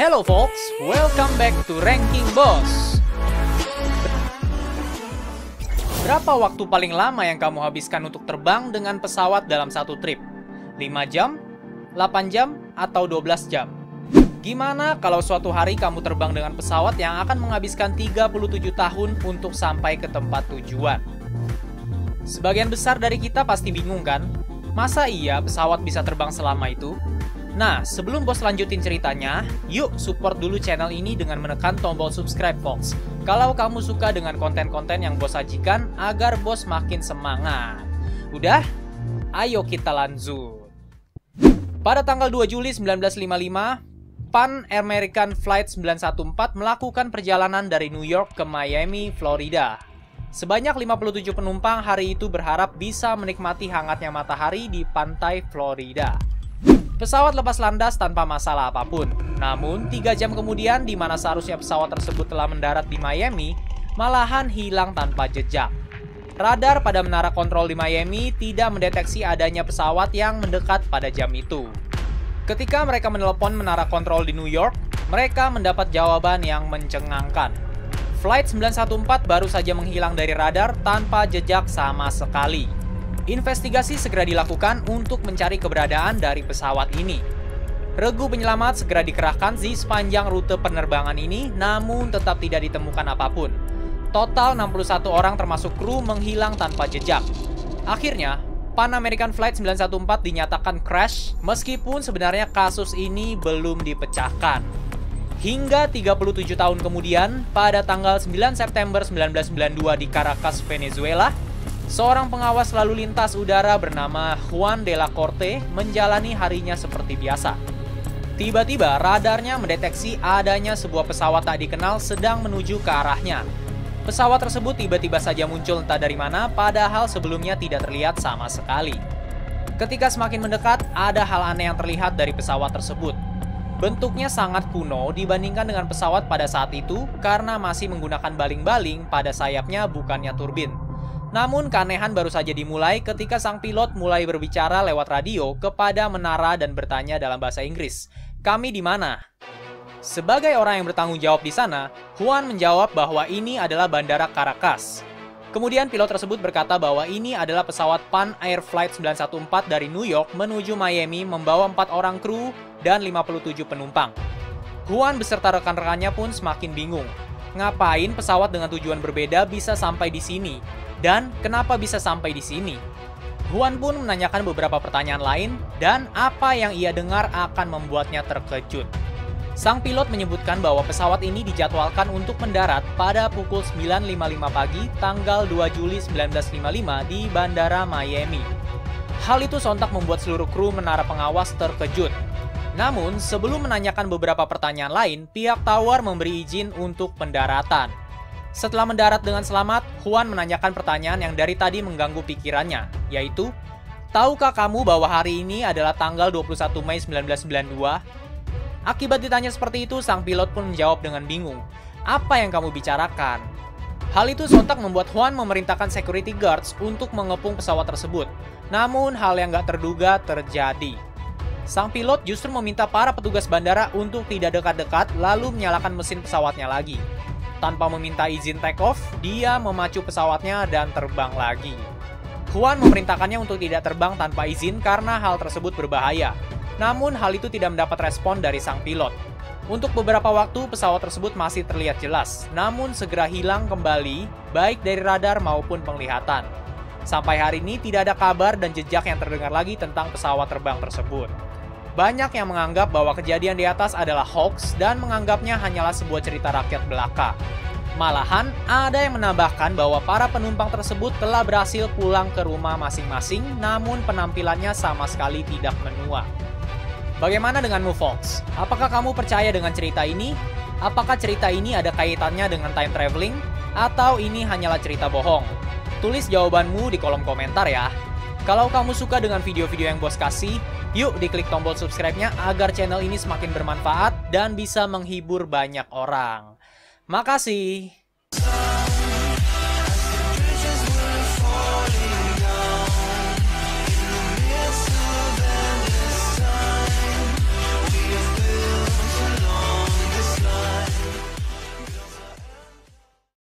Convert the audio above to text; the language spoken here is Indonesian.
Hello folks, welcome back to Ranking Boss. Berapa waktu paling lama yang kamu habiskan untuk terbang dengan pesawat dalam satu trip? 5 jam, 8 jam, atau 12 jam? Gimana kalau suatu hari kamu terbang dengan pesawat yang akan menghabiskan 37 tahun untuk sampai ke tempat tujuan? Sebagian besar dari kita pasti bingung kan? Masa iya pesawat bisa terbang selama itu? Nah, sebelum bos lanjutin ceritanya, yuk support dulu channel ini dengan menekan tombol subscribe, folks. Kalau kamu suka dengan konten-konten yang bos sajikan, agar bos makin semangat. Udah? Ayo kita lanjut. Pada tanggal 2 Juli 1955, Pan American Flight 914 melakukan perjalanan dari New York ke Miami, Florida. Sebanyak 57 penumpang hari itu berharap bisa menikmati hangatnya matahari di pantai Florida. Pesawat lepas landas tanpa masalah apapun. Namun, 3 jam kemudian, di mana seharusnya pesawat tersebut telah mendarat di Miami, malahan hilang tanpa jejak. Radar pada menara kontrol di Miami tidak mendeteksi adanya pesawat yang mendekat pada jam itu. Ketika mereka menelepon menara kontrol di New York, mereka mendapat jawaban yang mencengangkan. Flight 914 baru saja menghilang dari radar tanpa jejak sama sekali. Investigasi segera dilakukan untuk mencari keberadaan dari pesawat ini. Regu penyelamat segera dikerahkan di sepanjang rute penerbangan ini, namun tetap tidak ditemukan apapun. Total 61 orang termasuk kru menghilang tanpa jejak. Akhirnya, Pan American Flight 914 dinyatakan crash, meskipun sebenarnya kasus ini belum dipecahkan. Hingga 37 tahun kemudian, pada tanggal 9 September 1992 di Caracas, Venezuela, seorang pengawas lalu lintas udara bernama Juan de la Corte menjalani harinya seperti biasa. Tiba-tiba radarnya mendeteksi adanya sebuah pesawat tak dikenal sedang menuju ke arahnya. Pesawat tersebut tiba-tiba saja muncul entah dari mana, padahal sebelumnya tidak terlihat sama sekali. Ketika semakin mendekat, ada hal aneh yang terlihat dari pesawat tersebut. Bentuknya sangat kuno dibandingkan dengan pesawat pada saat itu karena masih menggunakan baling-baling pada sayapnya, bukannya turbin. Namun keanehan baru saja dimulai ketika sang pilot mulai berbicara lewat radio kepada menara dan bertanya dalam bahasa Inggris, "Kami di mana?" Sebagai orang yang bertanggung jawab di sana, Juan menjawab bahwa ini adalah Bandara Caracas. Kemudian pilot tersebut berkata bahwa ini adalah pesawat Pan Air Flight 914 dari New York menuju Miami membawa 4 orang kru dan 57 penumpang. Juan beserta rekan-rekannya pun semakin bingung. Ngapain pesawat dengan tujuan berbeda bisa sampai di sini? Dan kenapa bisa sampai di sini? Juan pun menanyakan beberapa pertanyaan lain, dan apa yang ia dengar akan membuatnya terkejut. Sang pilot menyebutkan bahwa pesawat ini dijadwalkan untuk mendarat pada pukul 9.55 pagi tanggal 2 Juli 1955 di Bandara Miami. Hal itu sontak membuat seluruh kru menara pengawas terkejut. Namun, sebelum menanyakan beberapa pertanyaan lain, pihak tower memberi izin untuk pendaratan. Setelah mendarat dengan selamat, Juan menanyakan pertanyaan yang dari tadi mengganggu pikirannya, yaitu, "Tahukah kamu bahwa hari ini adalah tanggal 21 Mei 1992? Akibat ditanya seperti itu, sang pilot pun menjawab dengan bingung, "Apa yang kamu bicarakan?" Hal itu sontak membuat Juan memerintahkan security guards untuk mengepung pesawat tersebut. Namun, hal yang gak terduga terjadi. Sang pilot justru meminta para petugas bandara untuk tidak dekat-dekat lalu menyalakan mesin pesawatnya lagi. Tanpa meminta izin take off, dia memacu pesawatnya dan terbang lagi. Juan memerintahkannya untuk tidak terbang tanpa izin karena hal tersebut berbahaya. Namun hal itu tidak mendapat respon dari sang pilot. Untuk beberapa waktu pesawat tersebut masih terlihat jelas, namun segera hilang kembali baik dari radar maupun penglihatan. Sampai hari ini tidak ada kabar dan jejak yang terdengar lagi tentang pesawat terbang tersebut. Banyak yang menganggap bahwa kejadian di atas adalah hoax dan menganggapnya hanyalah sebuah cerita rakyat belaka. Malahan, ada yang menambahkan bahwa para penumpang tersebut telah berhasil pulang ke rumah masing-masing, namun penampilannya sama sekali tidak menua. Bagaimana denganmu, folks? Apakah kamu percaya dengan cerita ini? Apakah cerita ini ada kaitannya dengan time traveling? Atau ini hanyalah cerita bohong? Tulis jawabanmu di kolom komentar ya. Kalau kamu suka dengan video-video yang bos kasih, yuk diklik tombol subscribe-nya agar channel ini semakin bermanfaat dan bisa menghibur banyak orang. Makasih.